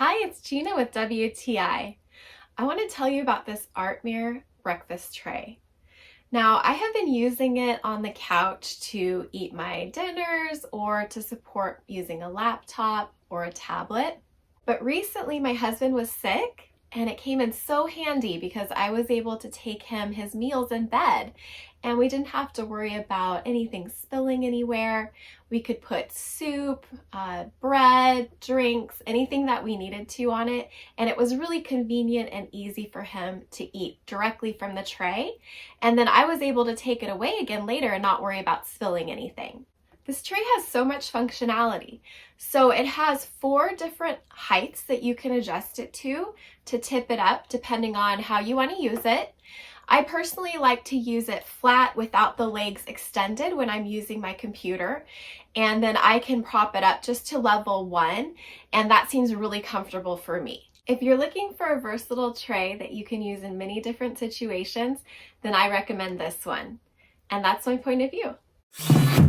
Hi, it's Gina with WTI. I want to tell you about this Artmeer breakfast tray. Now, I have been using it on the couch to eat my dinners or to support using a laptop or a tablet. But recently my husband was sick and it came in so handy because I was able to take him his meals in bed and we didn't have to worry about anything spilling anywhere. We could put soup, bread, drinks, anything that we needed to on it, and it was really convenient and easy for him to eat directly from the tray. And then I was able to take it away again later and not worry about spilling anything. This tray has so much functionality. So it has 4 different heights that you can adjust it to tip it up depending on how you want to use it. I personally like to use it flat without the legs extended when I'm using my computer, and then I can prop it up just to level 1, and that seems really comfortable for me. If you're looking for a versatile tray that you can use in many different situations, then I recommend this one. And that's my point of view.